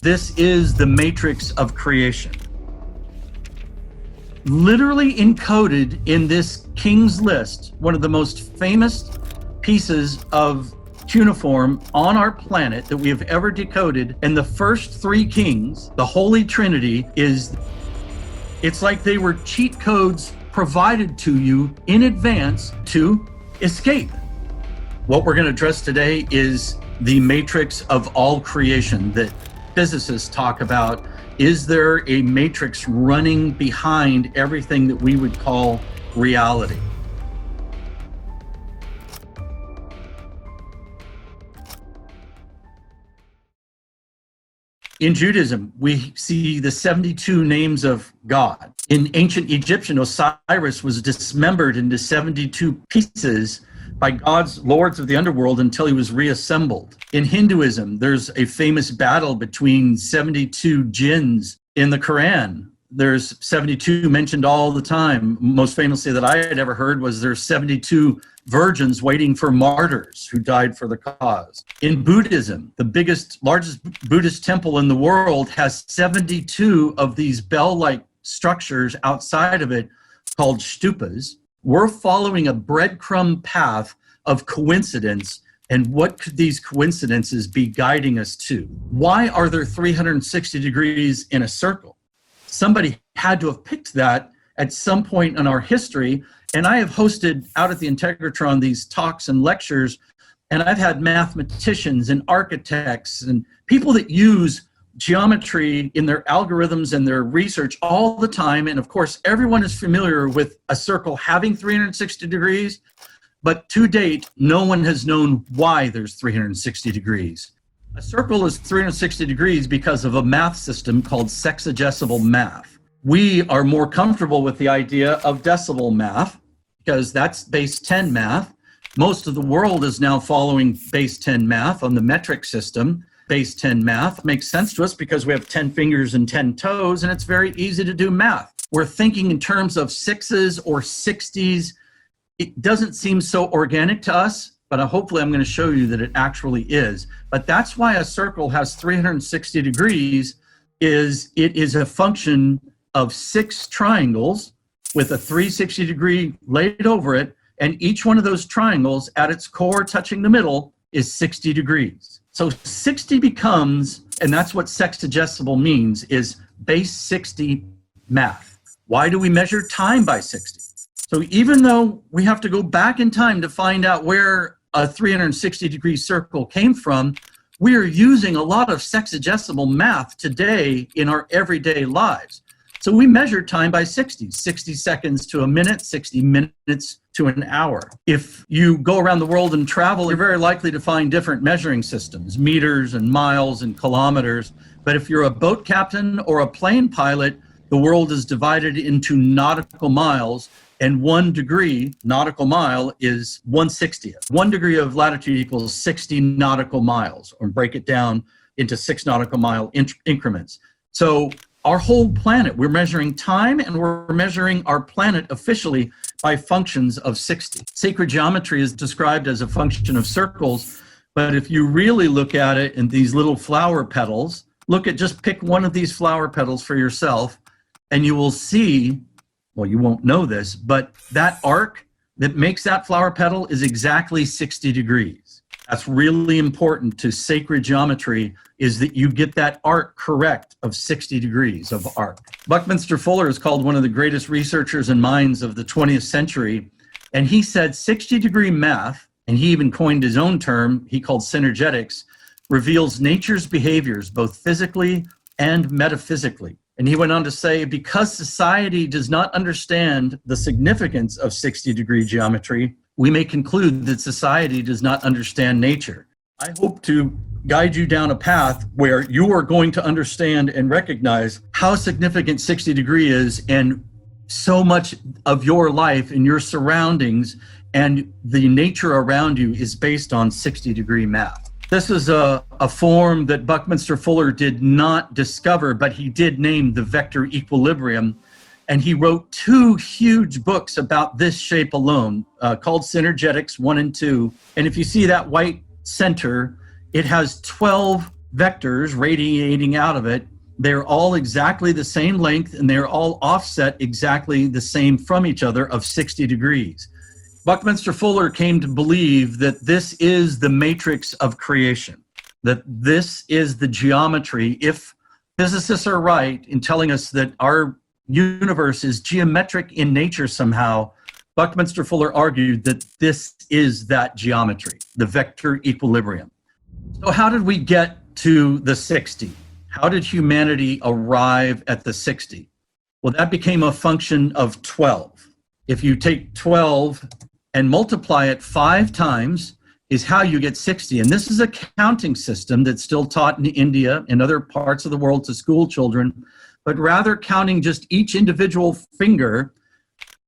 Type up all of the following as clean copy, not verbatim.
This is the matrix of creation. Literally encoded in this King's List, one of the most famous pieces of cuneiform on our planet that we have ever decoded, and the first three kings, the Holy Trinity, it's like they were cheat codes provided to you in advance to escape. What we're going to address today is the matrix of all creation that physicists talk about. Is there a matrix running behind everything that we would call reality? In Judaism, we see the 72 names of God. In ancient Egyptian, Osiris was dismembered into 72 pieces by God's lords of the underworld until he was reassembled. In Hinduism, there's a famous battle between 72 jinns in the Quran. There's 72 mentioned all the time. Most famously that I had ever heard was there's 72 virgins waiting for martyrs who died for the cause. In Buddhism, the largest Buddhist temple in the world has 72 of these bell-like structures outside of it called stupas. We're following a breadcrumb path of coincidence, and what could these coincidences be guiding us to? Why are there 360 degrees in a circle? Somebody had to have picked that at some point in our history, and I have hosted out at the Integratron these talks and lectures, and I've had mathematicians and architects and people that use geometry in their algorithms and their research all the time. And of course, everyone is familiar with a circle having 360 degrees, but to date, no one has known why there's 360 degrees. A circle is 360 degrees because of a math system called sexagesimal math. We are more comfortable with the idea of decimal math because that's base 10 math. Most of the world is now following base 10 math on the metric system. Base 10 math makes sense to us because we have 10 fingers and 10 toes, and it's very easy to do math. We're thinking in terms of sixes or 60s. It doesn't seem so organic to us, but hopefully I'm going to show you that it actually is. But that's why a circle has 360 degrees, it is a function of 6 triangles with a 360 degree laid over it, and each one of those triangles at its core touching the middle is 60 degrees. So 60 becomes, and that's what sexagesimal means, is base 60 math. Why do we measure time by 60? So even though we have to go back in time to find out where a 360 degree circle came from, we are using a lot of sexagesimal math today in our everyday lives. So we measure time by 60 seconds to a minute, 60 minutes to an hour. If you go around the world and travel, you're very likely to find different measuring systems, meters and miles and kilometers. But if you're a boat captain or a plane pilot, the world is divided into nautical miles, and 1 degree nautical mile is 1/60th. 1 degree of latitude equals 60 nautical miles, or break it down into 6 nautical mile increments. So our whole planet, we're measuring time, and we're measuring our planet officially by functions of 60. Sacred geometry is described as a function of circles, but if you really look at it in these little flower petals, just pick one of these flower petals for yourself, and you will see, well, you won't know this, but that arc that makes that flower petal is exactly 60 degrees. That's really important to sacred geometry, is that you get that arc correct of 60 degrees of arc. Buckminster Fuller is called one of the greatest researchers and minds of the 20th century, and he said 60 degree math, and he even coined his own term he called synergetics, reveals nature's behaviors both physically and metaphysically. And he went on to say, because society does not understand the significance of 60 degree geometry, we may conclude that society does not understand nature. I hope to guide you down a path where you are going to understand and recognize how significant 60 degree is, and so much of your life and your surroundings and the nature around you is based on 60 degree math. This is a form that Buckminster Fuller did not discover, but he did name the vector equilibrium. And he wrote 2 huge books about this shape alone, called Synergetics 1 and 2. And if you see that white center, it has 12 vectors radiating out of it. They're all exactly the same length, and they're all offset exactly the same from each other of 60 degrees. Buckminster Fuller came to believe that this is the matrix of creation, that this is the geometry. If physicists are right in telling us that our universe is geometric in nature somehow, Buckminster Fuller argued that this is that geometry, the vector equilibrium. So how did we get to the 60? How did humanity arrive at the 60? Well, that became a function of 12. If you take 12 and multiply it 5 times is how you get 60. And this is a counting system that's still taught in India and other parts of the world to school children. But rather counting just each individual finger,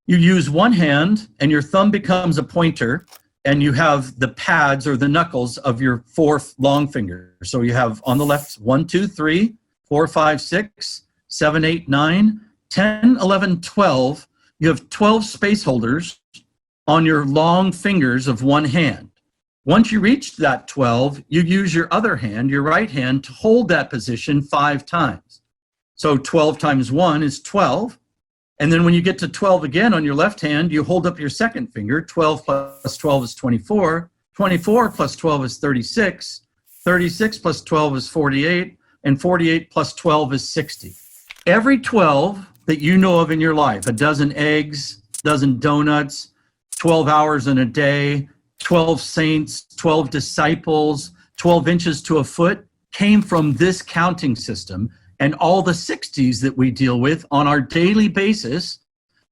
you use one hand and your thumb becomes a pointer, and you have the pads or the knuckles of your 4 long fingers. So you have on the left 1, 2, 3, 4, 5, 6, 7, 8, 9, 10, 11, 12. You have 12 space holders on your long fingers of one hand. Once you reach that 12, you use your other hand, your right hand, to hold that position 5 times. So 12 times 1 is 12. And then when you get to 12 again on your left hand, you hold up your second finger. 12 plus 12 is 24. 24 plus 12 is 36. 36 plus 12 is 48. And 48 plus 12 is 60. Every 12 that you know of in your life, a dozen eggs, dozen donuts, 12 hours in a day, 12 saints, 12 disciples, 12 inches to a foot, came from this counting system. And all the 60s that we deal with on our daily basis,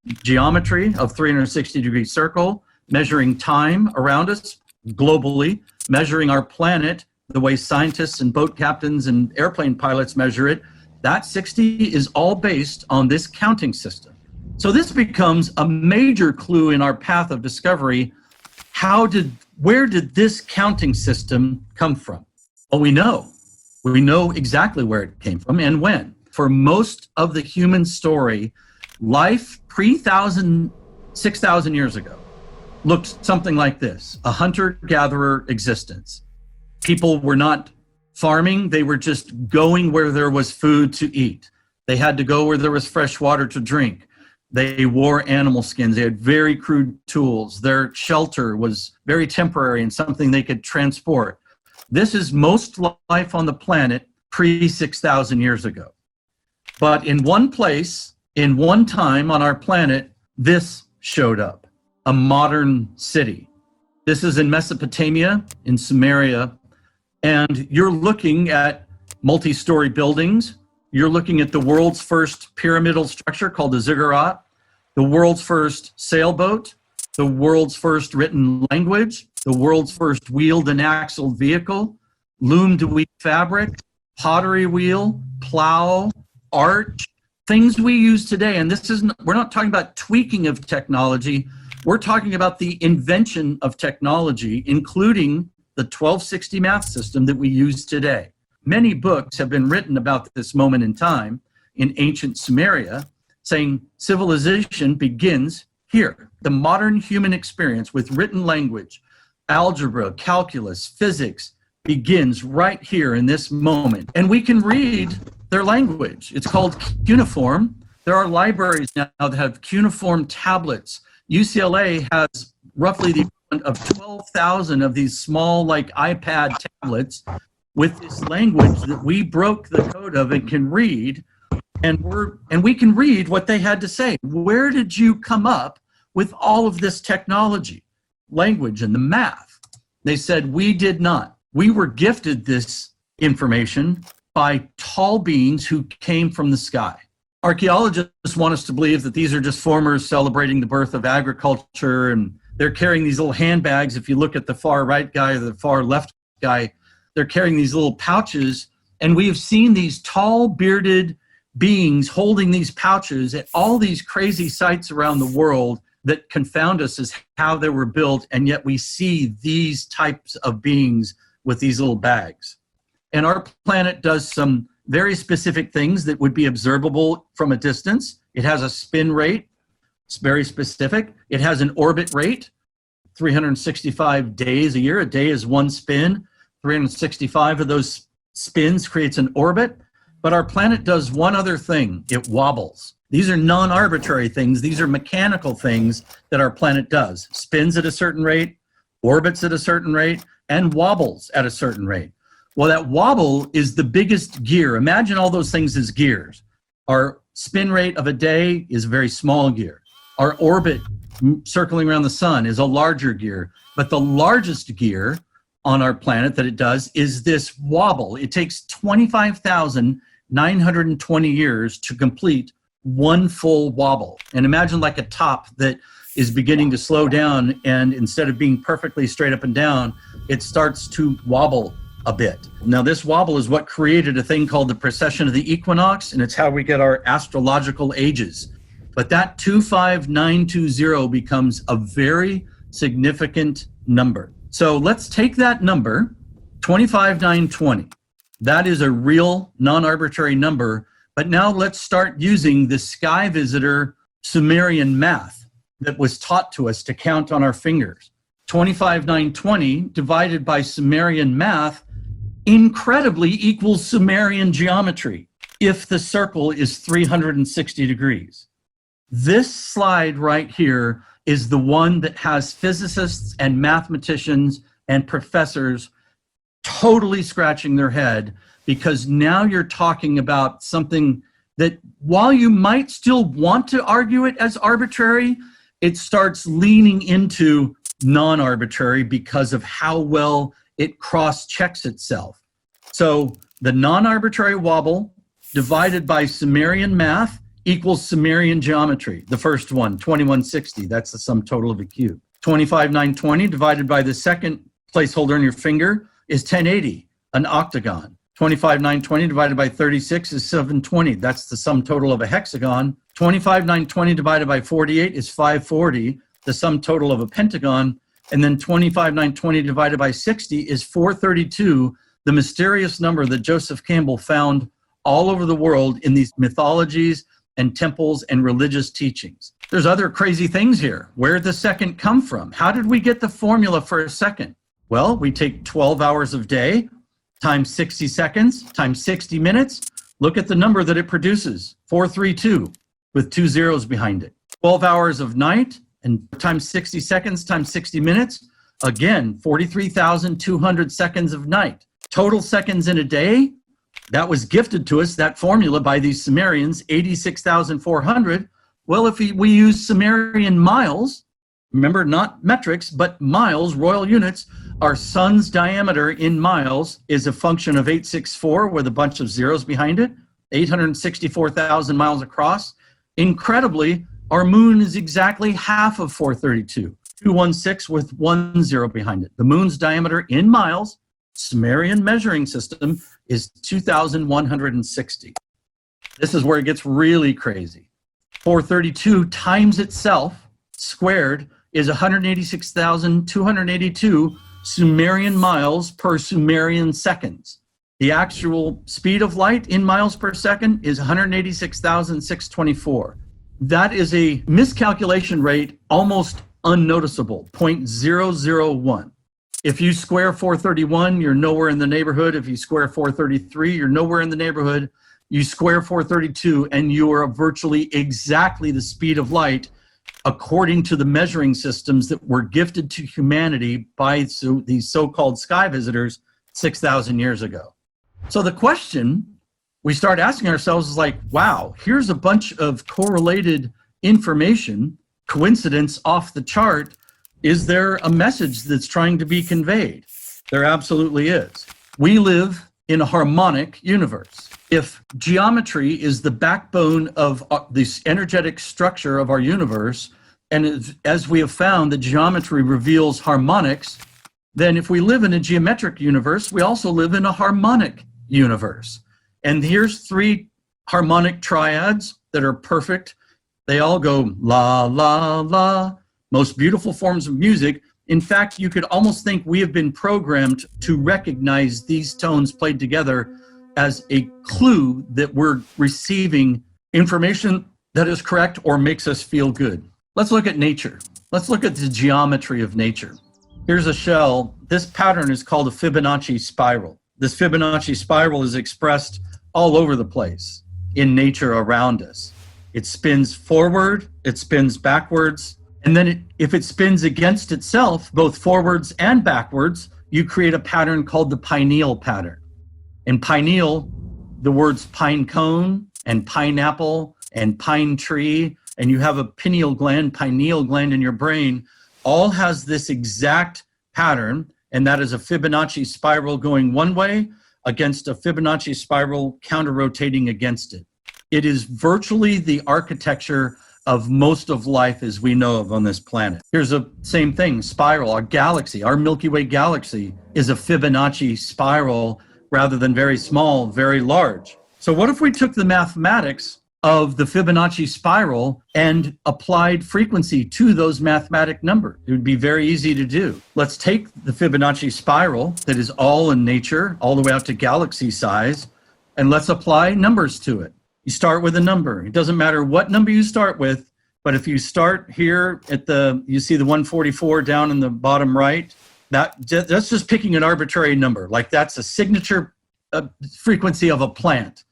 geometry of 360-degree circle, measuring time around us globally, measuring our planet the way scientists and boat captains and airplane pilots measure it, that 60 is all based on this counting system. So this becomes a major clue in our path of discovery. Where did this counting system come from? Well, we know. We know exactly where it came from and when. For most of the human story, life pre-6,000 years ago looked something like this: a hunter-gatherer existence. People were not farming, they were just going where there was food to eat. They had to go where there was fresh water to drink. They wore animal skins. They had very crude tools. Their shelter was very temporary and something they could transport. This is most life on the planet pre-6,000 years ago. But in one place, in one time on our planet, this showed up, a modern city. This is in Mesopotamia, in Sumerian, and you're looking at multi-story buildings. You're looking at the world's first pyramidal structure called the ziggurat, the world's first sailboat, the world's first written language, the world's first wheeled and axled vehicle, loomed wheat fabric, pottery wheel, plow, arch, things we use today. And we're not talking about tweaking of technology. We're talking about the invention of technology, including the 1260 math system that we use today. Many books have been written about this moment in time in ancient Sumeria, saying civilization begins here. The modern human experience with written language, algebra, calculus, physics begins right here in this moment. And we can read their language. It's called cuneiform. There are libraries now that have cuneiform tablets. UCLA has roughly the equivalent of 12,000 of these small, like iPad tablets with this language that we broke the code of and can read. And we can read what they had to say. Where did you come up with all of this technology, language, and the math? They said, we did not. We were gifted this information by tall beings who came from the sky. Archaeologists want us to believe that these are just farmers celebrating the birth of agriculture, and they're carrying these little handbags. If you look at the far right guy or the far left guy, they're carrying these little pouches, and we have seen these tall, bearded beings holding these pouches at all these crazy sites around the world that confound us as how they were built, and yet we see these types of beings with these little bags. And our planet does some very specific things that would be observable from a distance. It has a spin rate, it's very specific. It has an orbit rate, 365 days a year. A day is one spin. 365 of those spins, creates an orbit, but our planet does one other thing. It wobbles. These are non-arbitrary things. These are mechanical things that our planet does. Spins at a certain rate, orbits at a certain rate, and wobbles at a certain rate. Well, that wobble is the biggest gear. Imagine all those things as gears. Our spin rate of a day is a very small gear. Our orbit circling around the sun is a larger gear. But the largest gear on our planet that it does is this wobble. It takes 25,920 years to complete one full wobble. And imagine like a top that is beginning to slow down, and instead of being perfectly straight up and down, it starts to wobble a bit. Now, this wobble is what created a thing called the precession of the equinox, and it's how we get our astrological ages. But that 25920 becomes a very significant number. So let's take that number, 25,920. That is a real non-arbitrary number, but now let's start using the sky visitor Sumerian math that was taught to us to count on our fingers. 25,920 divided by Sumerian math incredibly equals Sumerian geometry if the circle is 360 degrees. This slide right here is the one that has physicists and mathematicians and professors totally scratching their head, because now you're talking about something that, while you might still want to argue it as arbitrary, it starts leaning into non-arbitrary because of how well it cross-checks itself. So the non-arbitrary wobble divided by Sumerian math equals Sumerian geometry. The first one, 2160, that's the sum total of a cube. 25,920 divided by the second placeholder on your finger is 1080, an octagon. 25,920 divided by 36 is 720. That's the sum total of a hexagon. 25,920 divided by 48 is 540, the sum total of a pentagon. And then 25,920 divided by 60 is 432, the mysterious number that Joseph Campbell found all over the world in these mythologies and temples and religious teachings. There's other crazy things here. Where did the second come from? How did we get the formula for a second? Well, we take 12 hours of day times 60 seconds times 60 minutes. Look at the number that it produces, 432, with 2 zeros behind it. 12 hours of night and times 60 seconds times 60 minutes, again, 43,200 seconds of night. Total seconds in a day, that was gifted to us, that formula, by these Sumerians, 86,400. Well, if we use Sumerian miles, remember, not metrics, but miles, royal units, our sun's diameter in miles is a function of 864 with a bunch of zeros behind it, 864,000 miles across. Incredibly, our moon is exactly half of 432, 216 with 1 zero behind it. The moon's diameter in miles, Sumerian measuring system, is 2,160. This is where it gets really crazy. 432 times itself squared is 186,282 Sumerian miles per Sumerian seconds. The actual speed of light in miles per second is 186,624. That is a miscalculation rate almost unnoticeable, 0.001. If you square 431, you're nowhere in the neighborhood. If you square 433, you're nowhere in the neighborhood. You square 432, and you are virtually exactly the speed of light according to the measuring systems that were gifted to humanity by these so-called sky visitors 6,000 years ago. So the question we start asking ourselves is like, wow, here's a bunch of correlated information, coincidence off the chart. Is there a message that's trying to be conveyed? There absolutely is. We live in a harmonic universe. If geometry is the backbone of this energetic structure of our universe, and as we have found, the geometry reveals harmonics, then if we live in a geometric universe, we also live in a harmonic universe. And here's 3 harmonic triads that are perfect. They all go la, la, la. Most beautiful forms of music. In fact, you could almost think we have been programmed to recognize these tones played together as a clue that we're receiving information that is correct or makes us feel good. Let's look at nature. Let's look at the geometry of nature. Here's a shell. This pattern is called a Fibonacci spiral. this Fibonacci spiral is expressed all over the place in nature around us. It spins forward, it spins backwards, and then if it spins against itself, both forwards and backwards, you create a pattern called the pineal pattern. And pineal, the words pine cone and pineapple and pine tree, and you have a pineal gland in your brain, all has this exact pattern, and that is a Fibonacci spiral going one way against a Fibonacci spiral counter-rotating against it. It is virtually the architecture of most of life as we know of on this planet. Here's the same thing, spiral. Our galaxy, our Milky Way galaxy is a Fibonacci spiral rather than very small, very large. So what if we took the mathematics of the Fibonacci spiral and applied frequency to those mathematic numbers? It would be very easy to do. Let's take the Fibonacci spiral that is all in nature, all the way out to galaxy size, and let's apply numbers to it. You start with a number. It doesn't matter what number you start with, but if you start here at you see the 144 down in the bottom right, that's just picking an arbitrary number. Like that's a signature frequency of a plant.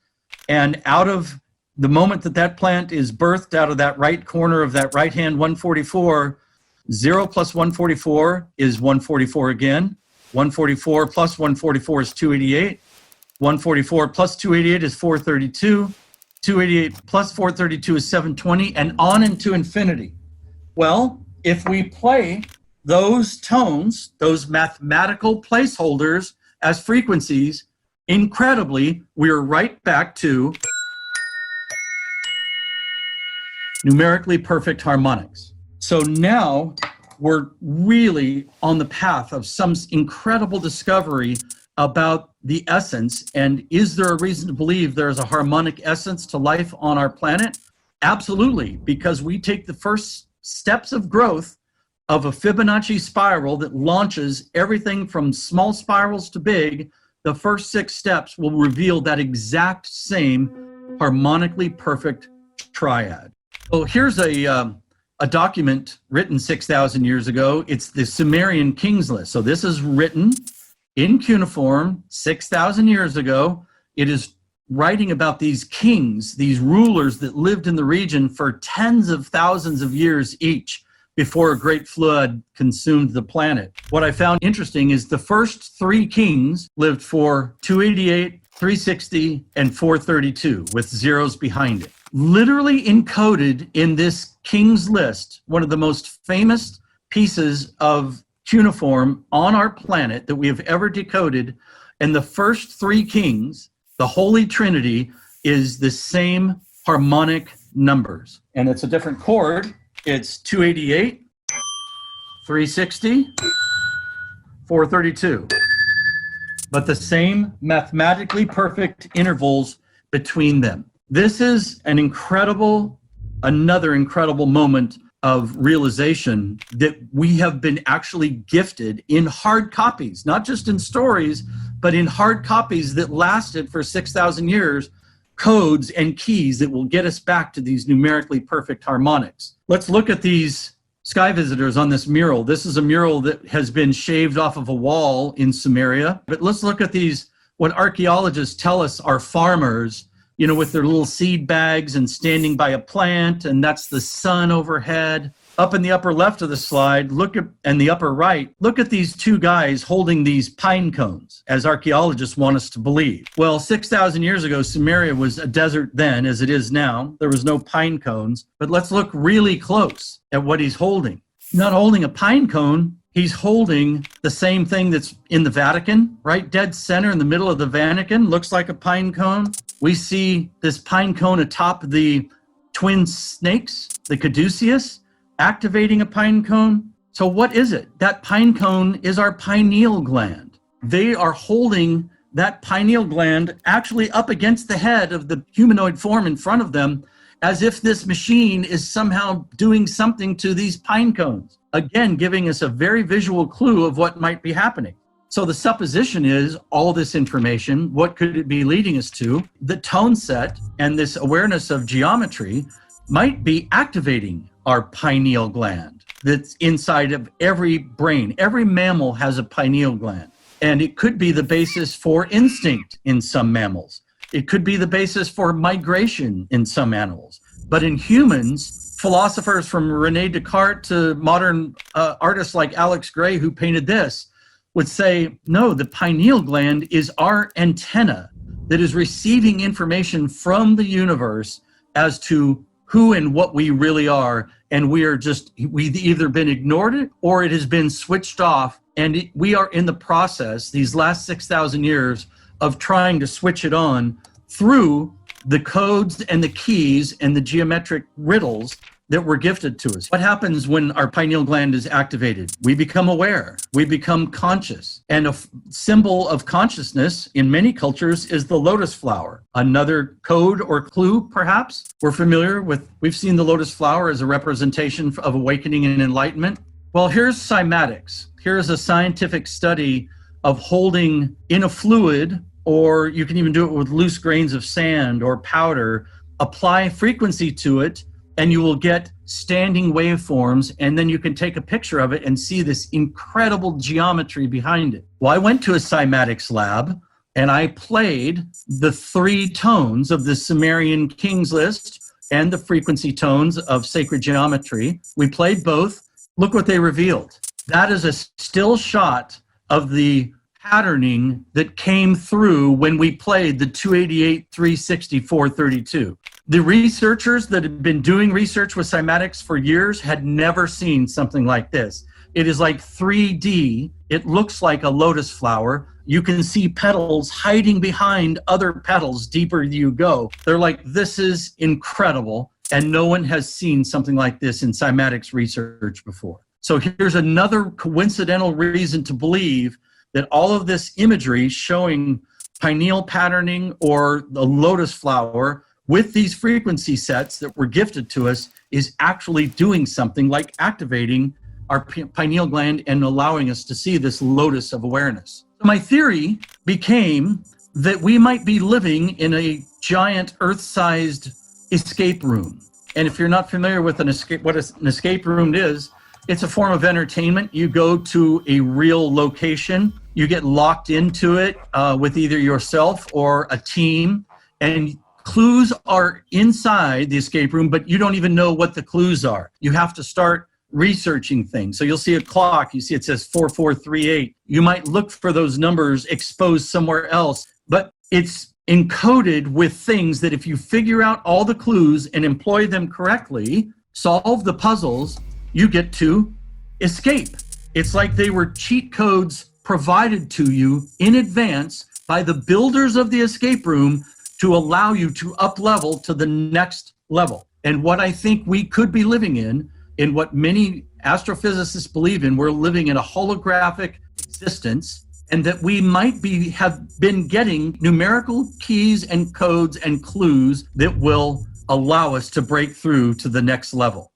And out of the moment that plant is birthed out of that right corner of that right-hand 144, 0 plus 144 is 144 again. 144 plus 144 is 288. 144 plus 288 is 432. 288 plus 432 is 720, and on into infinity. Well, if we play those tones, those mathematical placeholders as frequencies, incredibly, we're right back to numerically perfect harmonics. So now we're really on the path of some incredible discovery about the essence, and is there a reason to believe there is a harmonic essence to life on our planet? Absolutely, because we take the first steps of growth of a Fibonacci spiral that launches everything from small spirals to big. The first 6 steps will reveal that exact same harmonically perfect triad. So here's a document written 6,000 years ago. It's the Sumerian Kings List. So this is written in cuneiform 6,000 years ago. It is writing about these kings, these rulers that lived in the region for tens of thousands of years each before a great flood consumed the planet. What I found interesting is the first 3 kings lived for 288, 360, and 432 with zeros behind it. Literally encoded in this king's list, one of the most famous pieces of cuneiform on our planet that we have ever decoded, and the first 3 kings, the Holy Trinity, is the same harmonic numbers. And it's a different chord. It's 288, 360, 432. But the same mathematically perfect intervals between them. This is another incredible moment of realization that we have been actually gifted in hard copies, not just in stories, but in hard copies that lasted for 6,000 years, codes and keys that will get us back to these numerically perfect harmonics. Let's look at these sky visitors on this mural. This is a mural that has been shaved off of a wall in Sumeria. But let's look at these, what archaeologists tell us are farmers, you know, with their little seed bags and standing by a plant, and that's the sun overhead. Up in the upper left of the slide, and the upper right, look at these 2 guys holding these pine cones, as archaeologists want us to believe. Well, 6,000 years ago, Sumeria was a desert then, as it is now. There was no pine cones, but let's look really close at what he's holding. He's not holding a pine cone. He's holding the same thing that's in the Vatican, right dead center in the middle of the Vatican, looks like a pine cone. We see this pine cone atop the twin snakes, the caduceus, activating a pine cone. So what is it? That pine cone is our pineal gland. They are holding that pineal gland actually up against the head of the humanoid form in front of them, as if this machine is somehow doing something to these pine cones. Again, giving us a very visual clue of what might be happening. So the supposition is all this information, what could it be leading us to? The tone set and this awareness of geometry might be activating our pineal gland that's inside of every brain. Every mammal has a pineal gland. And it could be the basis for instinct in some mammals. It could be the basis for migration in some animals. But in humans, philosophers from René Descartes to modern artists like Alex Gray, who painted this, would say, no, the pineal gland is our antenna that is receiving information from the universe as to who and what we really are. And we've either been ignored or it has been switched off. And we are in the process, these last 6,000 years, of trying to switch it on through the codes and the keys and the geometric riddles that were gifted to us. What happens when our pineal gland is activated? We become aware, we become conscious. And a symbol of consciousness in many cultures is the lotus flower. Another code or clue, perhaps, we've seen the lotus flower as a representation of awakening and enlightenment. Well, here's cymatics. Here's a scientific study of holding in a fluid, or you can even do it with loose grains of sand or powder, apply frequency to it, and you will get standing waveforms, and then you can take a picture of it and see this incredible geometry behind it. Well, I went to a cymatics lab, and I played the 3 tones of the Sumerian King's List and the frequency tones of sacred geometry. We played both. Look what they revealed. That is a still shot of the patterning that came through when we played the 288, 360, 432. The researchers that had been doing research with cymatics for years had never seen something like this. It is like 3D. It looks like a lotus flower. You can see petals hiding behind other petals deeper you go. They're like, this is incredible. And no one has seen something like this in cymatics research before. So here's another coincidental reason to believe that all of this imagery showing pineal patterning or the lotus flower with these frequency sets that were gifted to us is actually doing something like activating our pineal gland and allowing us to see this lotus of awareness. My theory became that we might be living in a giant Earth-sized escape room. And if you're not familiar with what an escape room is, it's a form of entertainment. You go to a real location, you get locked into it with either yourself or a team, and clues are inside the escape room, but you don't even know what the clues are. You have to start researching things. So you'll see a clock, you see it says 4438. You might look for those numbers exposed somewhere else, but it's encoded with things that if you figure out all the clues and employ them correctly, solve the puzzles, you get to escape. It's like they were cheat codes provided to you in advance by the builders of the escape room to allow you to up level to the next level. And what I think we could be living in what many astrophysicists believe in, we're living in a holographic existence, and that we might have been getting numerical keys and codes and clues that will allow us to break through to the next level.